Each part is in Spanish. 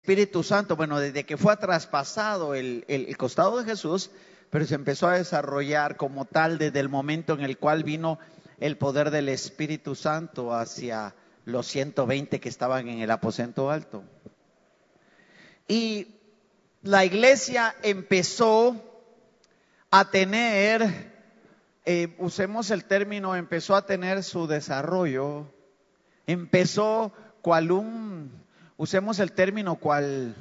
Espíritu Santo, bueno, desde que fue traspasado el costado de Jesús, pero se empezó a desarrollar como tal desde el momento en el cual vino el poder del Espíritu Santo hacia los 120 que estaban en el aposento alto. Y la iglesia empezó a tener, usemos el término, empezó a tener su desarrollo, empezó usemos el término cual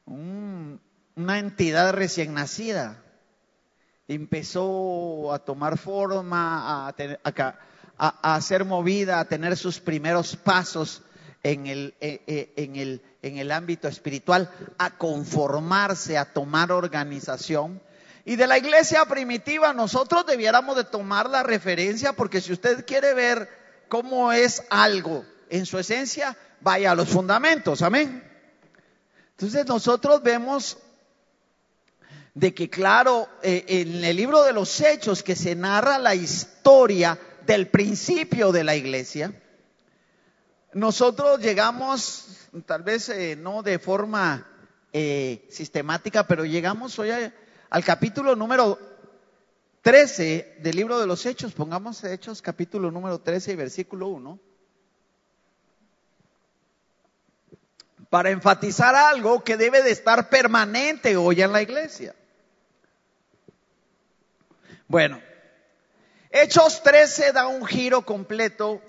una entidad recién nacida. Empezó a tomar forma, a ser movida, a tener sus primeros pasos en el ámbito espiritual, a conformarse, a tomar organización. Y de la iglesia primitiva nosotros debiéramos de tomar la referencia, porque si usted quiere ver cómo es algo en su esencia, vaya a los fundamentos, amén. Entonces nosotros vemos de que claro, en el libro de los Hechos, que se narra la historia del principio de la iglesia, nosotros llegamos, tal vez no de forma sistemática, pero llegamos hoy al capítulo número 13 del libro de los Hechos. Pongamos Hechos capítulo número 13 y versículo 1. Para enfatizar algo que debe de estar permanente hoy en la iglesia. Bueno, Hechos 13 da un giro completo,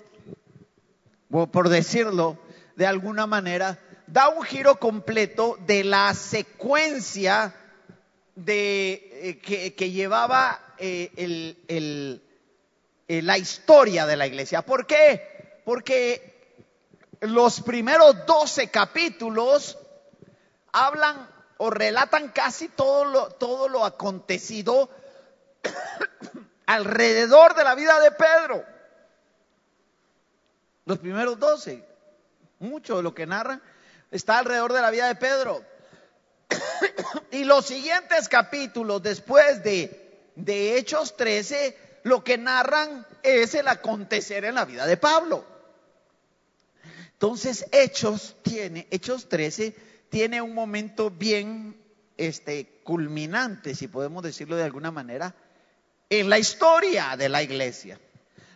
por decirlo de alguna manera, da un giro completo de la secuencia que llevaba la historia de la iglesia. ¿Por qué? Porque los primeros 12 capítulos hablan o relatan casi todo lo acontecido alrededor de la vida de Pedro. Los primeros 12, mucho de lo que narran está alrededor de la vida de Pedro. Y los siguientes capítulos después de Hechos 13, lo que narran es el acontecer en la vida de Pablo. Entonces Hechos 13 tiene un momento bien culminante, si podemos decirlo de alguna manera, en la historia de la iglesia.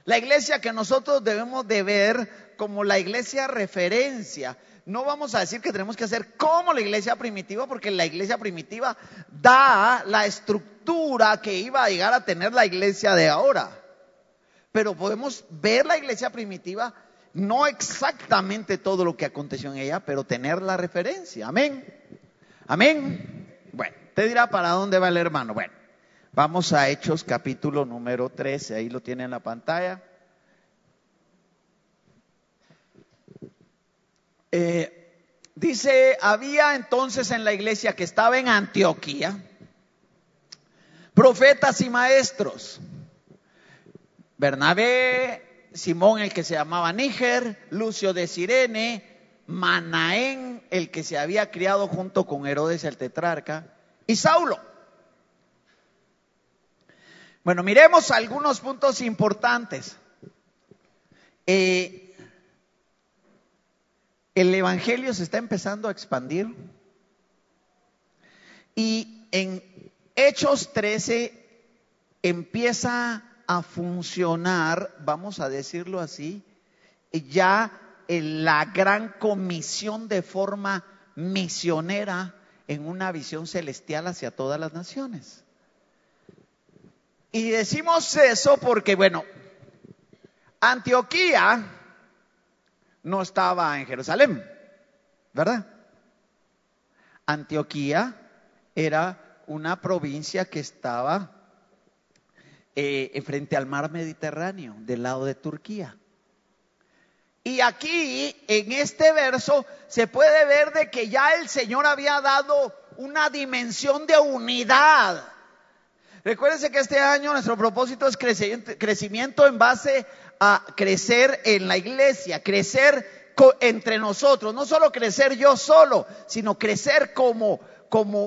La iglesia que nosotros debemos de ver como la iglesia referencia. No vamos a decir que tenemos que hacer como la iglesia primitiva, porque la iglesia primitiva da la estructura que iba a llegar a tener la iglesia de ahora. Pero podemos ver la iglesia primitiva, no exactamente todo lo que aconteció en ella, pero tener la referencia. Amén. Amén. Bueno, te dirá para dónde va el hermano. Bueno, vamos a Hechos capítulo número 13, ahí lo tiene en la pantalla. Dice, había entonces en la iglesia que estaba en Antioquía profetas y maestros: Bernabé, Simón el que se llamaba Níger, Lucio de Cirene, Manaén el que se había criado junto con Herodes el tetrarca, y Saulo. Bueno, miremos algunos puntos importantes. El evangelio se está empezando a expandir, y en Hechos 13 empieza a funcionar, vamos a decirlo así, ya la gran comisión de forma misionera en una visión celestial hacia todas las naciones. Y decimos eso porque, bueno, Antioquía no estaba en Jerusalén, ¿verdad? Antioquía era una provincia que estaba frente al mar Mediterráneo, del lado de Turquía. Y aquí, en este verso, se puede ver de que ya el Señor había dado una dimensión de unidad. Recuérdense que este año nuestro propósito es crecimiento en base a crecer en la iglesia, crecer entre nosotros, no solo crecer yo solo, sino crecer como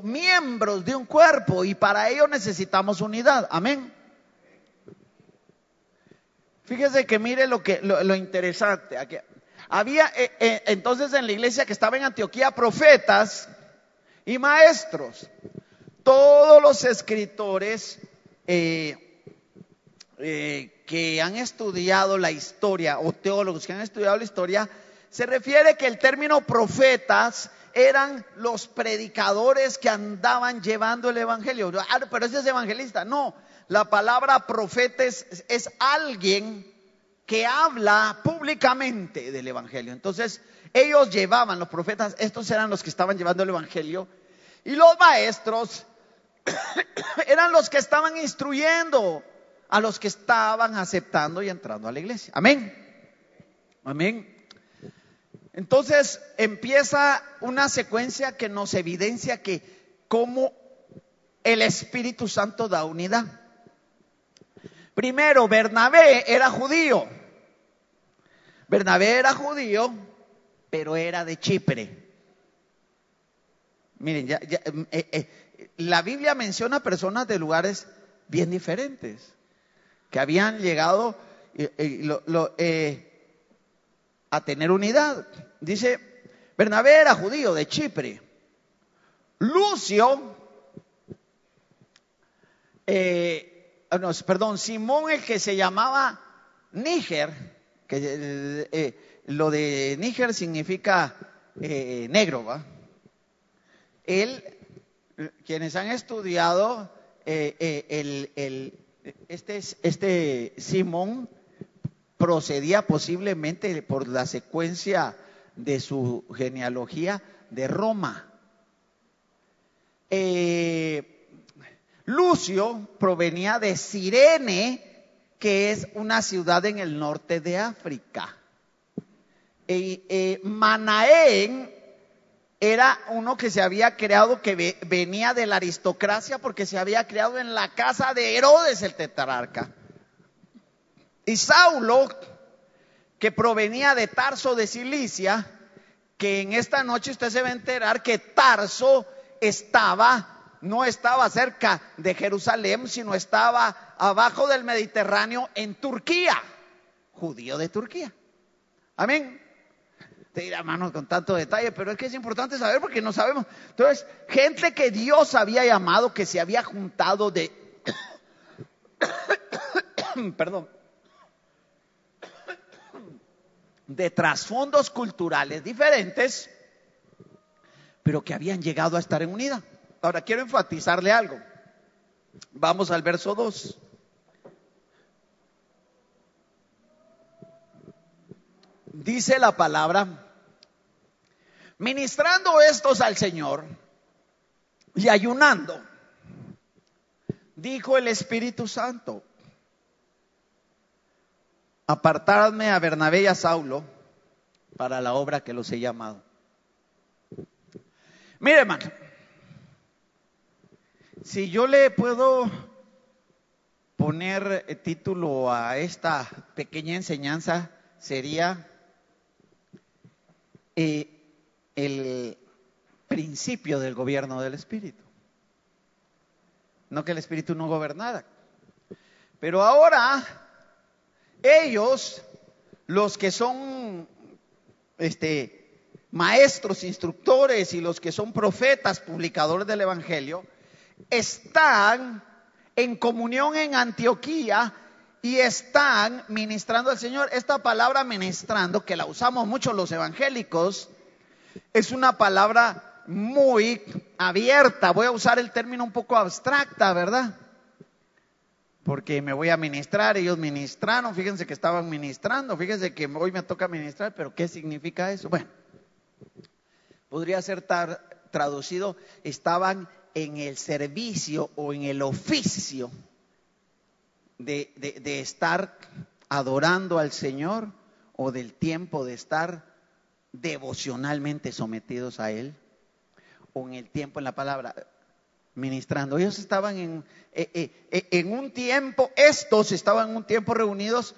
miembros de un cuerpo, y para ello necesitamos unidad. Amén. Fíjese que mire lo interesante. Había entonces en la iglesia que estaba en Antioquía profetas y maestros. Todos los escritores que han estudiado la historia, o teólogos que han estudiado la historia, se refiere que el término profetas eran los predicadores que andaban llevando el evangelio. Pero ese es evangelista. No, la palabra profeta es alguien que habla públicamente del evangelio. Entonces ellos llevaban, los profetas, estos eran los que estaban llevando el evangelio, y los maestros eran los que estaban instruyendo a los que estaban aceptando y entrando a la iglesia. Amén. Amén. Entonces empieza una secuencia que nos evidencia que cómo el Espíritu Santo da unidad. Primero, Bernabé era judío. Bernabé era judío, pero era de Chipre. Miren, la Biblia menciona personas de lugares bien diferentes que habían llegado a tener unidad. Dice, Bernabé era judío de Chipre. Lucio, Simón, el que se llamaba Níger, que lo de Níger significa negro, ¿va? Él, quienes han estudiado este Simón procedía posiblemente por la secuencia de su genealogía de Roma. Lucio provenía de Cirene, que es una ciudad en el norte de África. Manaén era uno que se había creado, que venía de la aristocracia, porque se había creado en la casa de Herodes el tetrarca. Y Saulo, que provenía de Tarso de Cilicia, que en esta noche usted se va a enterar que Tarso no estaba cerca de Jerusalén, sino estaba abajo del Mediterráneo en Turquía, judío de Turquía. Amén. Te dirá, hermanos, con tanto detalle, pero es que es importante saber porque no sabemos. Entonces, gente que Dios había llamado, que se había juntado de perdón, de trasfondos culturales diferentes, pero que habían llegado a estar en unidad. Ahora quiero enfatizarle algo. Vamos al verso 2. Dice la palabra: ministrando estos al Señor y ayunando, dijo el Espíritu Santo: apartadme a Bernabé y a Saulo para la obra que los he llamado. Mire, hermano, si yo le puedo poner título a esta pequeña enseñanza, sería el principio del gobierno del Espíritu. No que el Espíritu no gobernara, pero ahora ellos, los que son maestros, instructores, y los que son profetas, publicadores del Evangelio, están en comunión en Antioquía y están ministrando al Señor. Esta palabra ministrando, que la usamos mucho los evangélicos, es una palabra muy abierta. Voy a usar el término un poco abstracta, ¿verdad? Porque me voy a ministrar, ellos ministraron, fíjense que estaban ministrando, fíjense que hoy me toca ministrar, pero ¿qué significa eso? Bueno, podría ser traducido: estaban en el servicio o en el oficio de estar adorando al Señor, o del tiempo de estar devocionalmente sometidos a Él, o en el tiempo en la palabra ministrando. Ellos estaban en un tiempo, estos estaban en un tiempo reunidos,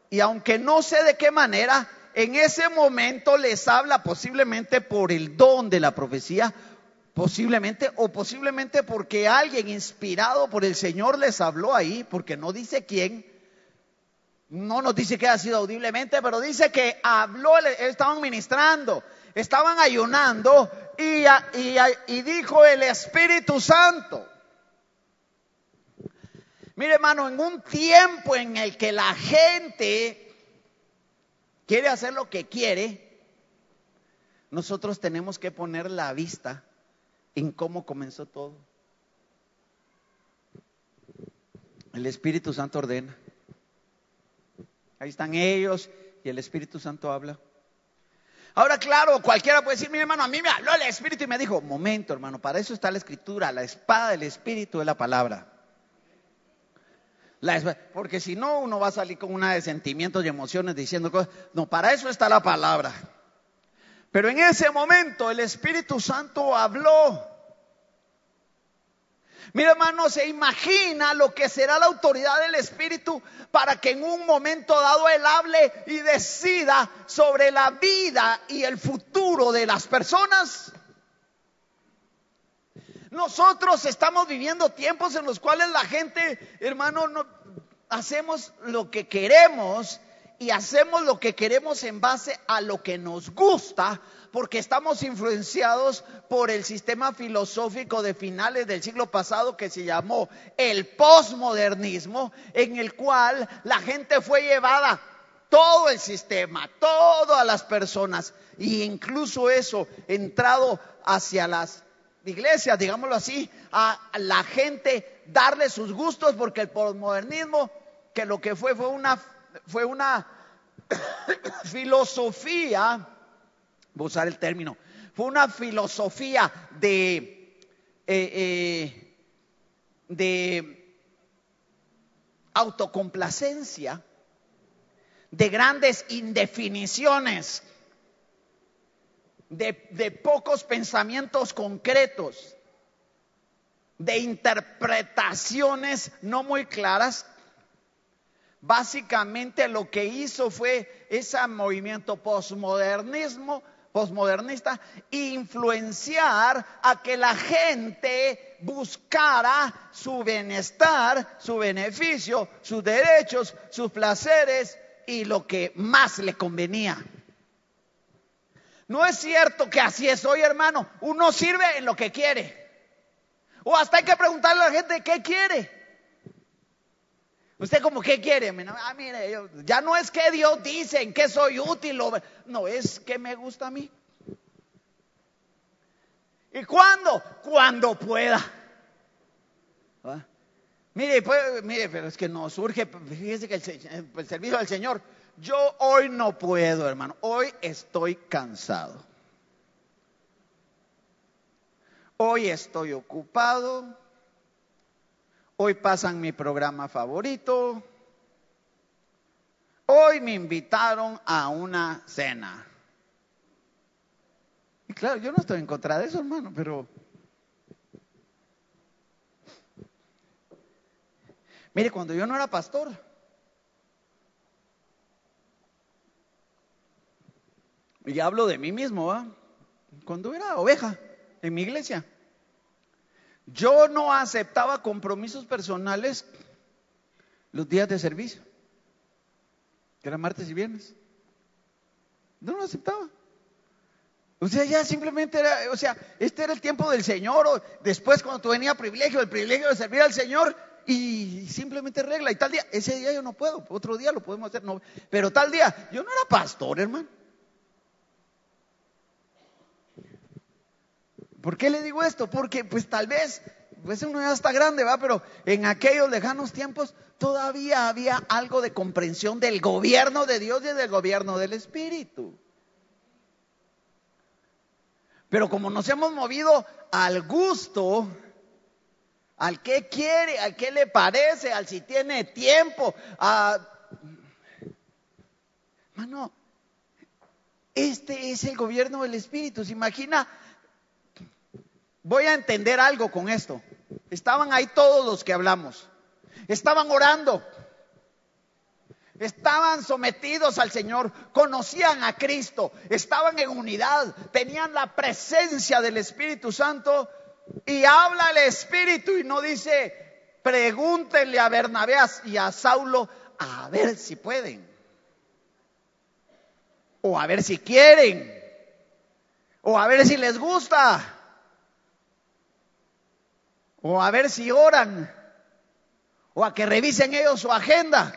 y aunque no sé de qué manera, en ese momento les habla, posiblemente por el don de la profecía, posiblemente porque alguien inspirado por el Señor les habló ahí, porque no dice quién, No nos dice que haya sido audiblemente, pero dice que habló, estaban ministrando, estaban ayunando y dijo el Espíritu Santo. Mire, hermano, en un tiempo en el que la gente quiere hacer lo que quiere, nosotros tenemos que poner la vista en cómo comenzó todo. El Espíritu Santo ordena. Ahí están ellos y el Espíritu Santo habla. Ahora, claro, cualquiera puede decir: mire, hermano, a mí me habló el Espíritu y me dijo. Momento, hermano, para eso está la Escritura. La espada del Espíritu es la palabra. Porque si no, uno va a salir con una de sentimientos y emociones diciendo cosas. No, para eso está la palabra. Pero en ese momento el Espíritu Santo habló. Mira, hermano, se imagina lo que será la autoridad del Espíritu para que en un momento dado Él hable y decida sobre la vida y el futuro de las personas. Nosotros estamos viviendo tiempos en los cuales la gente, hermano, no hacemos lo que queremos y hacemos lo que queremos en base a lo que nos gusta, porque estamos influenciados por el sistema filosófico de finales del siglo pasado que se llamó el posmodernismo, en el cual la gente fue llevada, todo el sistema, todas las personas, e incluso eso entrado hacia las iglesias, digámoslo así, a la gente darle sus gustos, porque el posmodernismo, que lo que fue una filosofía, voy a usar el término, fue una filosofía de autocomplacencia, de grandes indefiniciones, de pocos pensamientos concretos, de interpretaciones no muy claras. Básicamente lo que hizo fue ese movimiento posmodernista influenciar a que la gente buscara su bienestar, su beneficio, sus derechos, sus placeres y lo que más le convenía. No es cierto que así es hoy, hermano. Uno sirve en lo que quiere. O hasta hay que preguntarle a la gente qué quiere. ¿Usted como qué quiere? Mire, ya no es que Dios dice en qué soy útil. No, es que me gusta a mí. ¿Y cuándo? Cuando pueda. ¿Ah? Mire, pero es que nos surge. Fíjese que el servicio del Señor. Yo hoy no puedo, hermano. Hoy estoy cansado. Hoy estoy ocupado. Hoy pasan mi programa favorito. Hoy me invitaron a una cena. Y claro, yo no estoy en contra de eso, hermano, pero mire, cuando yo no era pastor, y hablo de mí mismo, ¿va? Cuando era oveja en mi iglesia, yo no aceptaba compromisos personales los días de servicio, que eran martes y viernes. No lo aceptaba. O sea, ya simplemente era, este era el tiempo del Señor. Después, cuando venía el privilegio de servir al Señor, y simplemente regla. Y tal día, ese día yo no puedo, otro día lo podemos hacer, no, pero tal día, yo no era pastor, hermano. ¿Por qué le digo esto? Porque pues tal vez, pues uno ya está grande, ¿va? Pero en aquellos lejanos tiempos todavía había algo de comprensión del gobierno de Dios y del gobierno del Espíritu. Pero como nos hemos movido al gusto, al que quiere, al que le parece, al si tiene tiempo, Mano, este es el gobierno del Espíritu. ¿Se imagina? Voy a entender algo con esto. Estaban ahí todos los que hablamos. Estaban orando. Estaban sometidos al Señor. Conocían a Cristo. Estaban en unidad. Tenían la presencia del Espíritu Santo. Y habla el Espíritu y no dice: pregúntenle a Bernabé y a Saulo a ver si pueden, o a ver si quieren, o a ver si les gusta, o a ver si oran, o a que revisen ellos su agenda.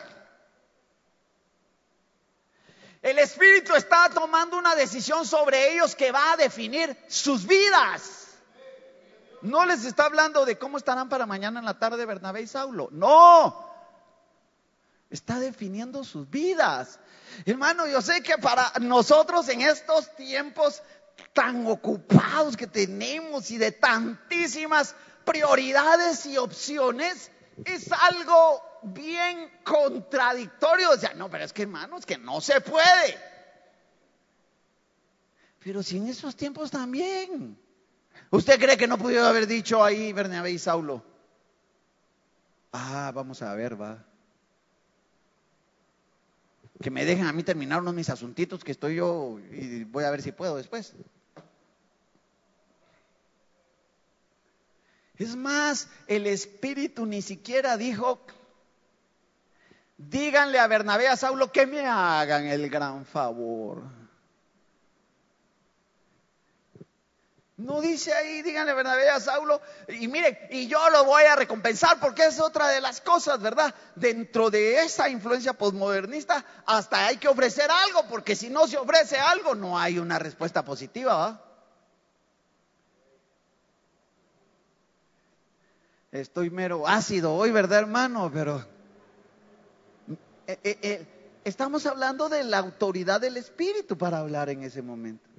El Espíritu está tomando una decisión sobre ellos que va a definir sus vidas. No les está hablando de cómo estarán para mañana en la tarde Bernabé y Saulo. No. Está definiendo sus vidas. Hermano, yo sé que para nosotros en estos tiempos tan ocupados que tenemos y de tantísimas prioridades y opciones, es algo bien contradictorio. O sea, no, pero es que hermano, es que no se puede. Pero si en esos tiempos también. ¿Usted cree que no pudo haber dicho ahí Bernabé y Saulo? Vamos a ver, va. Que me dejen a mí terminar unos mis asuntitos que estoy yo y voy a ver si puedo después. Es más, el Espíritu ni siquiera dijo, díganle a Bernabé y a Saulo que me hagan el gran favor. No dice ahí, díganle a Bernabé y a Saulo, y miren, y yo lo voy a recompensar, porque es otra de las cosas, ¿verdad? Dentro de esa influencia posmodernista, hasta hay que ofrecer algo, porque si no se ofrece algo, no hay una respuesta positiva, ¿va? Estoy mero ácido hoy, ¿verdad, hermano? Pero estamos hablando de la autoridad del Espíritu para hablar en ese momento.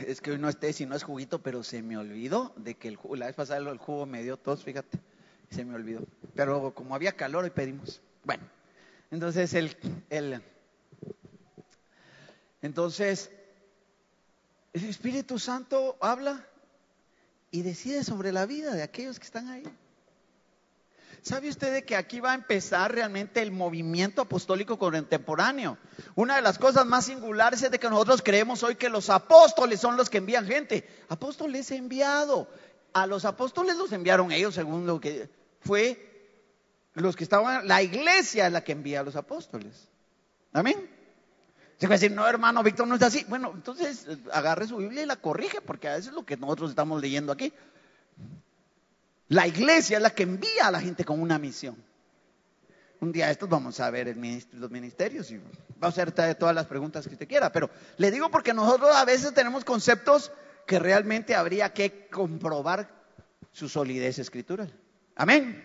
Es que hoy no esté, si no es juguito, pero se me olvidó de que el jugo, la vez pasada el jugo me dio tos, fíjate, se me olvidó. Pero como había calor, hoy pedimos. Bueno, entonces entonces el Espíritu Santo habla y decide sobre la vida de aquellos que están ahí. ¿Sabe usted de que aquí va a empezar realmente el movimiento apostólico contemporáneo? Una de las cosas más singulares es de que nosotros creemos hoy que los apóstoles son los que envían gente. Apóstoles enviado. A los apóstoles los enviaron ellos según lo que fue los que estaban, la iglesia es la que envía a los apóstoles. Amén. Se va a decir, no hermano, Víctor no es así. Bueno, entonces agarre su Biblia y la corrige, porque a veces es lo que nosotros estamos leyendo aquí. La iglesia es la que envía a la gente con una misión. Un día estos vamos a ver los ministerios y vamos a hacer todas las preguntas que usted quiera. Pero le digo porque nosotros a veces tenemos conceptos que realmente habría que comprobar su solidez escritural. Amén.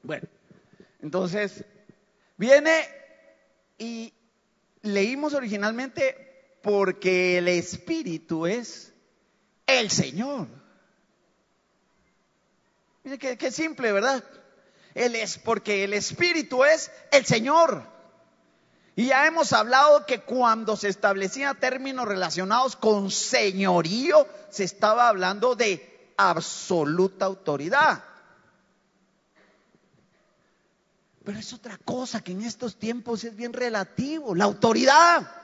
Bueno, entonces viene y leímos originalmente porque el Espíritu es el Señor. Mire qué simple, ¿verdad? Porque el Espíritu es el Señor. Y ya hemos hablado que cuando se establecían términos relacionados con señorío, se estaba hablando de absoluta autoridad. Pero es otra cosa que en estos tiempos es bien relativo, la autoridad.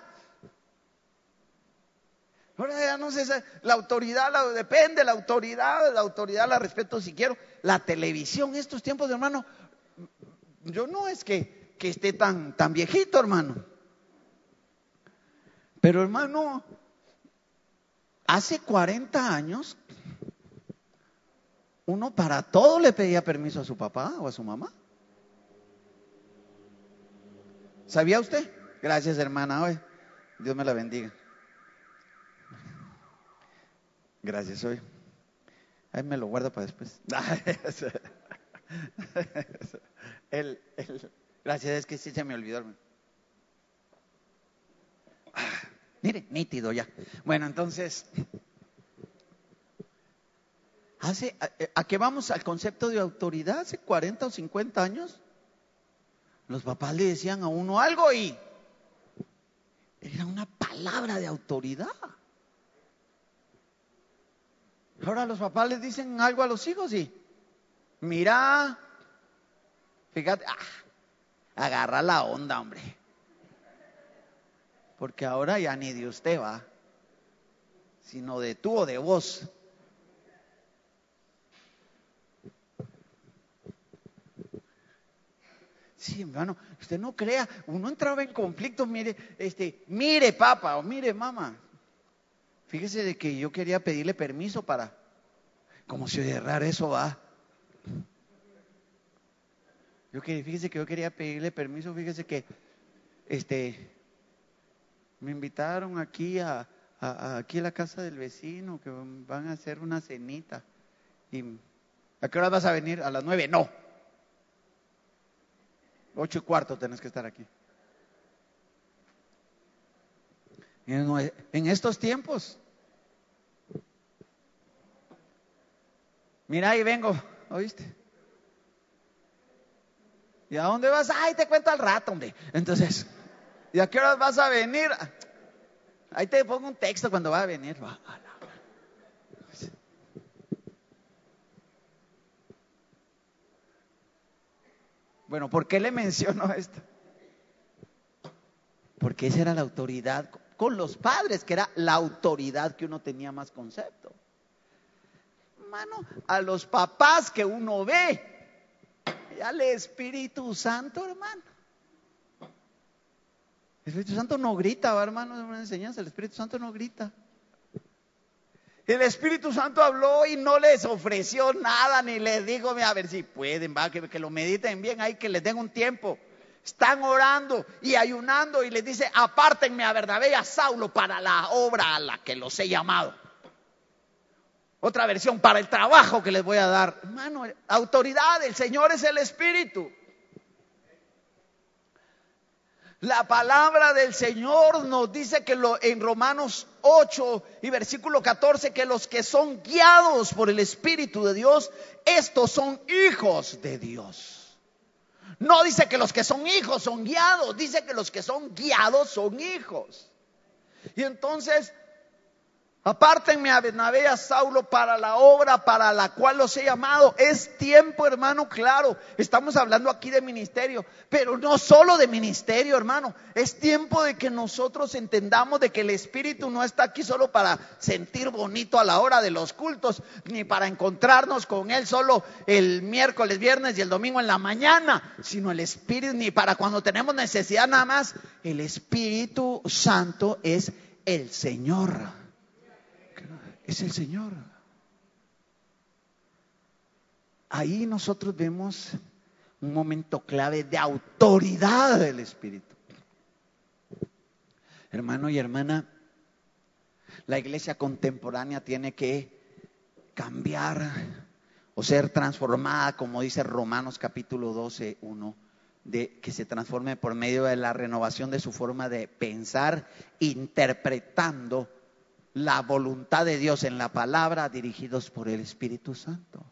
Ahora ya no sé, la autoridad depende, la autoridad la respeto si quiero. La televisión, estos tiempos, hermano, yo no es que esté tan viejito, hermano. Pero hermano, hace 40 años, uno para todo le pedía permiso a su papá o a su mamá. ¿Sabía usted? Gracias, hermana, hoy. Dios me la bendiga. Gracias, hoy. Ahí me lo guarda para después. Gracias, es que sí se me olvidó, hermano. Mire, nítido ya. Bueno, entonces, ¿a qué vamos al concepto de autoridad? Hace 40 o 50 años, los papás le decían a uno algo y era una palabra de autoridad. Ahora los papás les dicen algo a los hijos y mira, fíjate, agarra la onda, hombre. Porque ahora ya ni de usted va, sino de tú o de vos. Sí, hermano, usted no crea, uno entraba en conflicto, mire papá o mire mamá. Fíjese de que yo quería pedirle permiso para, como si oye raro eso va. Fíjese que yo quería pedirle permiso, fíjese que me invitaron aquí aquí a la casa del vecino, que van a hacer una cenita. ¿Y a qué hora vas a venir? A las 9, no. 8:15 tenés que estar aquí. En estos tiempos, mira, ahí vengo, ¿oíste? ¿Y a dónde vas? Ay, te cuento al rato, hombre. Entonces, ¿y a qué hora vas a venir? Ahí te pongo un texto cuando va a venir. Bueno, ¿por qué le menciono esto? Porque esa era la autoridad con los padres, que era la autoridad que uno tenía más concepto. Hermano, a los papás que uno ve, ya el Espíritu Santo, hermano. El Espíritu Santo no grita, hermano, es una enseñanza, el Espíritu Santo no grita. El Espíritu Santo habló y no les ofreció nada, ni les dijo, a ver si pueden, que lo mediten bien, ahí que les den un tiempo. Están orando y ayunando y les dice, apártenme a Bernabé y a Saulo para la obra a la que los he llamado. Otra versión, para el trabajo que les voy a dar. Hermano, autoridad, el Señor es el Espíritu. La palabra del Señor nos dice que en Romanos 8 y versículo 14, que los que son guiados por el Espíritu de Dios, estos son hijos de Dios. No dice que los que son hijos son guiados, dice que los que son guiados son hijos. Y entonces, apártenme a Bernabé y a Saulo para la obra para la cual los he llamado. Es tiempo, hermano, claro, estamos hablando aquí de ministerio, pero no solo de ministerio, hermano. Es tiempo de que nosotros entendamos de que el Espíritu no está aquí solo para sentir bonito a la hora de los cultos, ni para encontrarnos con Él solo el miércoles, viernes y el domingo en la mañana, sino el Espíritu, ni para cuando tenemos necesidad nada más. El Espíritu Santo es el Señor. Es el Señor. Ahí nosotros vemos un momento clave de autoridad del Espíritu. Hermano y hermana, la iglesia contemporánea tiene que cambiar o ser transformada, como dice Romanos capítulo 12, 1, de que se transforme por medio de la renovación de su forma de pensar, interpretando la voluntad de Dios en la palabra, dirigidos por el Espíritu Santo.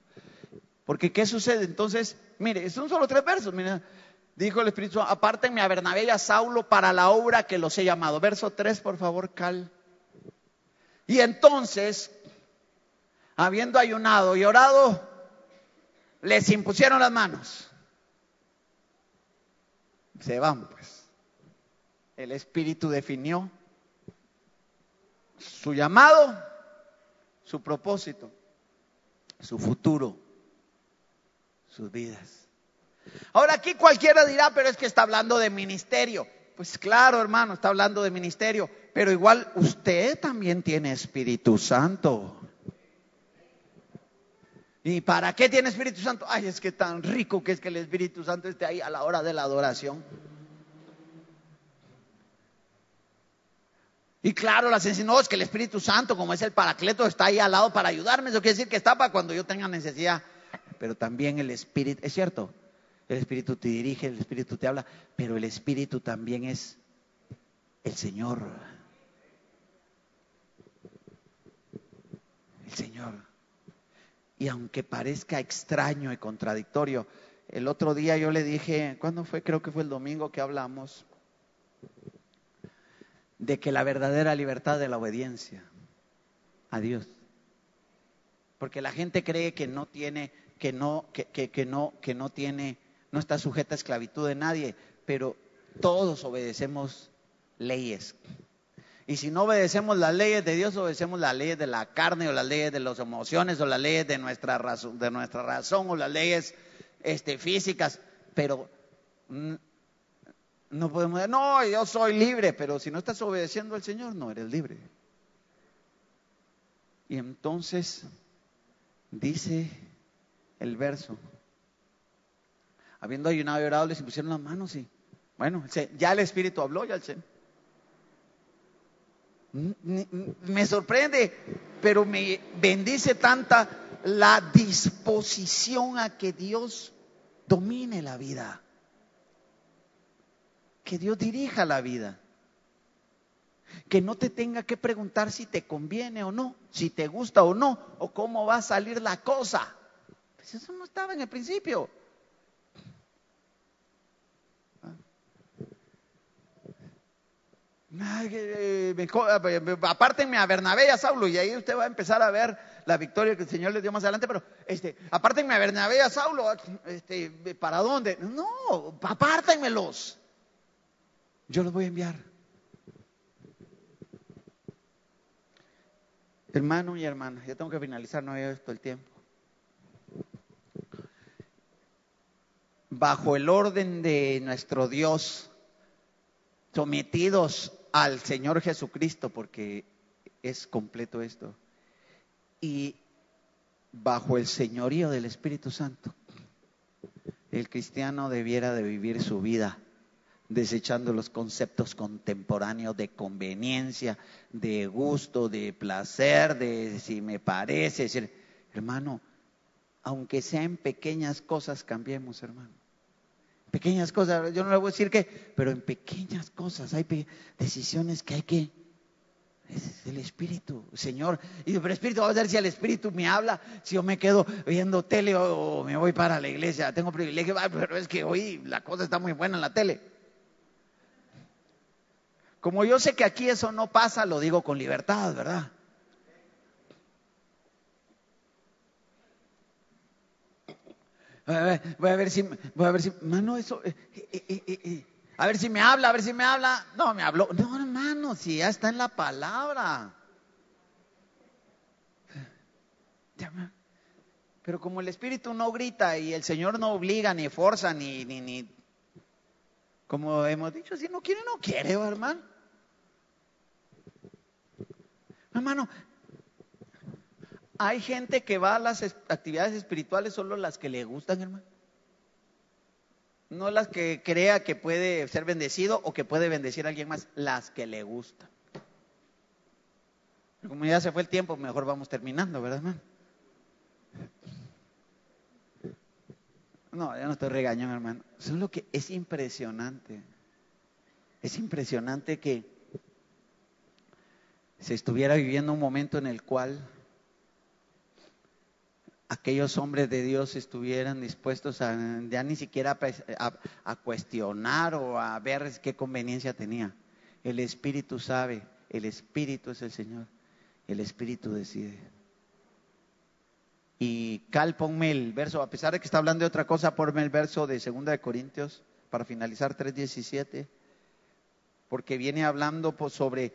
Porque ¿qué sucede? Entonces, mire, son solo 3 versos. Mira, dijo el Espíritu Santo, apártenme a Bernabé y a Saulo para la obra que los he llamado. Verso 3, por favor, Cal. Y entonces, habiendo ayunado y orado, les impusieron las manos. Se van, pues. El Espíritu definió su llamado, su propósito, su futuro, sus vidas. Ahora aquí cualquiera dirá, pero es que está hablando de ministerio. Pues claro, hermano, está hablando de ministerio, pero igual usted también tiene Espíritu Santo. ¿Y para qué tiene Espíritu Santo? Ay, es que tan rico que es que el Espíritu Santo esté ahí a la hora de la adoración. Y claro, las enseñó, es que el Espíritu Santo, como es el Paracleto, está ahí al lado para ayudarme. Eso quiere decir que está para cuando yo tenga necesidad. Pero también el Espíritu, es cierto, el Espíritu te dirige, el Espíritu te habla, pero el Espíritu también es el Señor. El Señor. Y aunque parezca extraño y contradictorio, el otro día yo le dije, ¿cuándo fue? Creo que fue el domingo que hablamos de que la verdadera libertad de la obediencia a Dios. Porque la gente cree que no tiene, no está sujeta a esclavitud de nadie, pero todos obedecemos leyes. Y si no obedecemos las leyes de Dios, obedecemos las leyes de la carne, o las leyes de las emociones, o las leyes de nuestra razón, o las leyes físicas. Pero N- No podemos decir, no, yo soy libre, pero si no estás obedeciendo al Señor, no eres libre. Y entonces dice el verso, habiendo ayunado y orado, les impusieron las manos y bueno, ya el Espíritu habló, ya el Señor. Me sorprende, pero me bendice tanta la disposición a que Dios domine la vida, que Dios dirija la vida, que no te tenga que preguntar si te conviene o no, si te gusta o no, o cómo va a salir la cosa. Pues eso no estaba en el principio. Apártenme a Bernabé y a Saulo, y ahí usted va a empezar a ver la victoria que el Señor le dio más adelante. Pero apártenme a Bernabé y a Saulo, ¿para dónde? No, apártenmelos, yo los voy a enviar. Hermano y hermana, ya tengo que finalizar, no había visto el tiempo. Bajo el orden de nuestro Dios, sometidos al Señor Jesucristo, porque es completo esto, y bajo el señorío del Espíritu Santo, el cristiano debiera de vivir su vida desechando los conceptos contemporáneos de conveniencia, de gusto, de placer, de si me parece. Decir, hermano, aunque sea en pequeñas cosas, cambiemos, hermano. Pequeñas cosas, yo no le voy a decir que, pero en pequeñas cosas hay decisiones que hay que. Es el Espíritu, Señor. Y pero Espíritu, vamos a ver si el Espíritu me habla, si yo me quedo viendo tele o me voy para la iglesia. Tengo privilegio, pero es que hoy la cosa está muy buena en la tele. Como yo sé que aquí eso no pasa, lo digo con libertad, ¿verdad? Voy a ver si, mano, eso, a ver si me habla. No, me habló. No, hermano, si ya está en la palabra. Pero como el Espíritu no grita y el Señor no obliga, ni forza, ni como hemos dicho, si no quiere, no quiere, hermano. Hermano, hay gente que va a las actividades espirituales solo las que le gustan, hermano. No las que crea que puede ser bendecido o que puede bendecir a alguien más, las que le gustan. Como ya se fue el tiempo, mejor vamos terminando, ¿verdad, hermano? No, ya no estoy regañando, hermano. Solo que es impresionante. Es impresionante que se estuviera viviendo un momento en el cual aquellos hombres de Dios estuvieran dispuestos a ya ni siquiera a cuestionar o a ver qué conveniencia tenía. El Espíritu sabe, el Espíritu es el Señor, el Espíritu decide. Y ponme el verso, a pesar de que está hablando de otra cosa, ponme el verso de 2 de Corintios para finalizar 3:17, porque viene hablando pues, sobre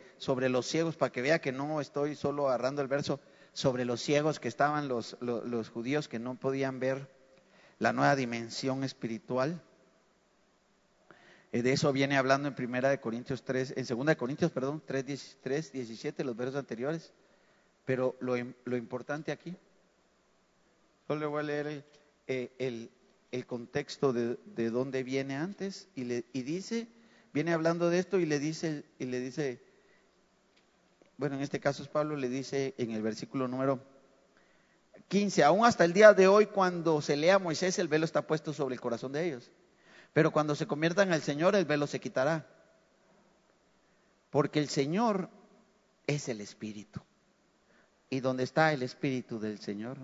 los ciegos, para que vea que no estoy solo agarrando el verso, sobre los ciegos que estaban los judíos que no podían ver la nueva dimensión espiritual. De eso viene hablando en 1 Corintios 3, en 2 Corintios, 3:17, los versos anteriores. Pero lo importante aquí, solo le voy a leer el contexto de dónde viene antes y dice, viene hablando de esto y le dice, bueno, en este caso es Pablo, le dice en el versículo número 15, aún hasta el día de hoy cuando se lea a Moisés el velo está puesto sobre el corazón de ellos, pero cuando se conviertan al Señor el velo se quitará, porque el Señor es el Espíritu, y donde está el Espíritu del Señor,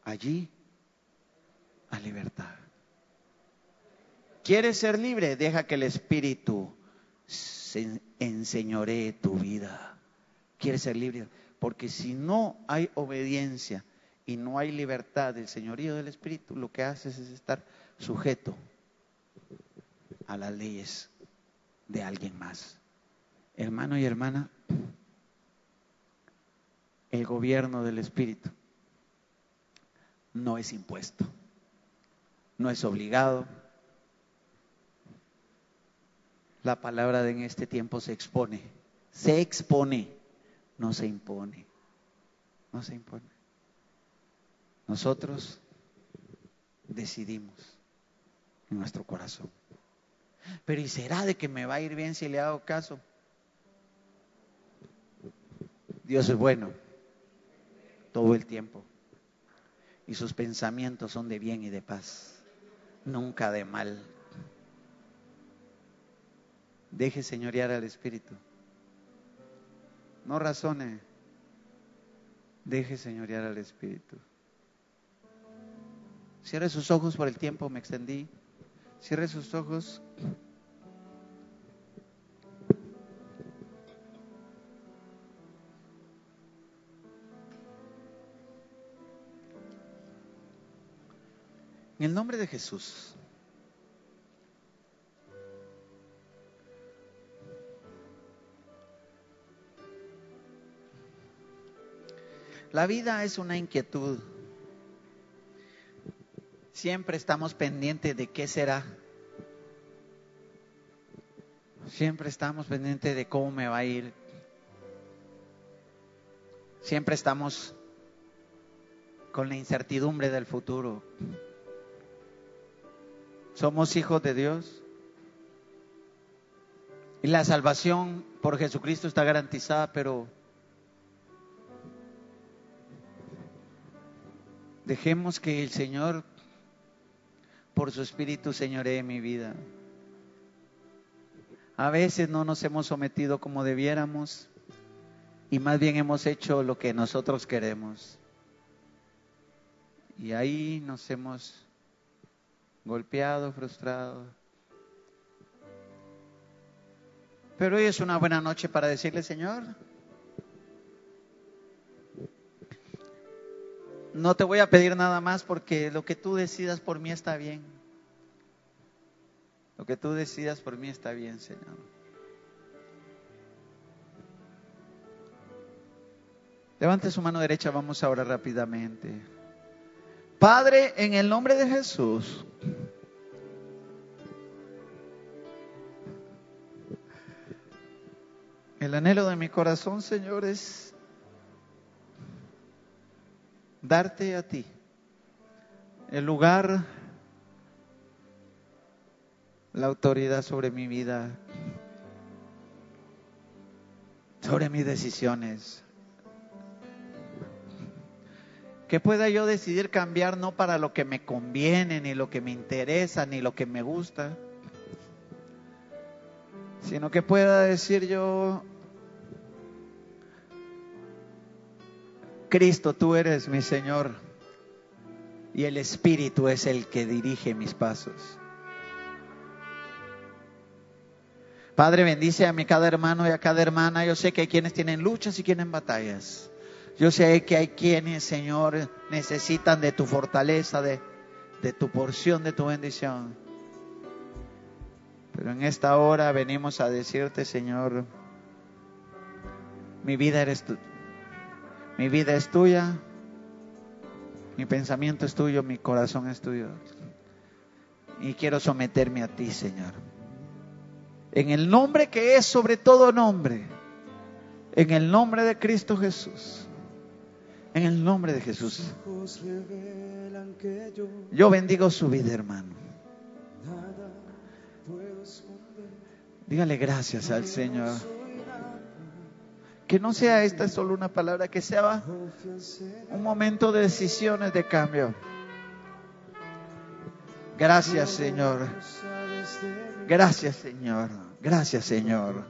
allí hay libertad. ¿Quieres ser libre? Deja que el Espíritu se enseñoree tu vida. ¿Quieres ser libre? Porque si no hay obediencia y no hay libertad del señorío del Espíritu, lo que haces es estar sujeto a las leyes de alguien más. Hermano y hermana, el gobierno del Espíritu no es impuesto, no es obligado, La palabra en este tiempo se expone, no se impone, no se impone. Nosotros decidimos en nuestro corazón. Pero ¿y será de que me va a ir bien si le hago caso? Dios es bueno todo el tiempo y sus pensamientos son de bien y de paz, nunca de mal. Deje señorear al Espíritu. No razone. Deje señorear al Espíritu. Cierre sus ojos, por el tiempo me extendí. Cierre sus ojos. En el nombre de Jesús. La vida es una inquietud. Siempre estamos pendientes de qué será. Siempre estamos pendientes de cómo me va a ir. Siempre estamos con la incertidumbre del futuro. Somos hijos de Dios. Y la salvación por Jesucristo está garantizada, pero dejemos que el Señor, por su Espíritu, señoree mi vida. A veces no nos hemos sometido como debiéramos y más bien hemos hecho lo que nosotros queremos. Y ahí nos hemos golpeado, frustrado. Pero hoy es una buena noche para decirle: Señor, no te voy a pedir nada más, porque lo que tú decidas por mí está bien. Lo que tú decidas por mí está bien, Señor. Levante su mano derecha, vamos a orar rápidamente. Padre, en el nombre de Jesús, el anhelo de mi corazón, Señor, es darte a ti el lugar, la autoridad sobre mi vida, sobre mis decisiones. Que pueda yo decidir cambiar, no para lo que me conviene, ni lo que me interesa, ni lo que me gusta, sino que pueda decir yo: Cristo, tú eres mi Señor, y el Espíritu es el que dirige mis pasos. Padre, bendice a cada hermano y a cada hermana. Yo sé que hay quienes tienen luchas y quienes batallas. Yo sé que hay quienes, Señor, necesitan de tu fortaleza, de tu porción, de tu bendición. Pero en esta hora venimos a decirte, Señor, mi vida eres tú. Mi vida es tuya, mi pensamiento es tuyo, mi corazón es tuyo. Y quiero someterme a ti, Señor. En el nombre que es sobre todo nombre. En el nombre de Cristo Jesús. En el nombre de Jesús. Yo bendigo su vida, hermano. Dígale gracias al Señor. Que no sea esta solo una palabra, que sea un momento de decisiones de cambio. Gracias, Señor. Gracias, Señor. Gracias, Señor.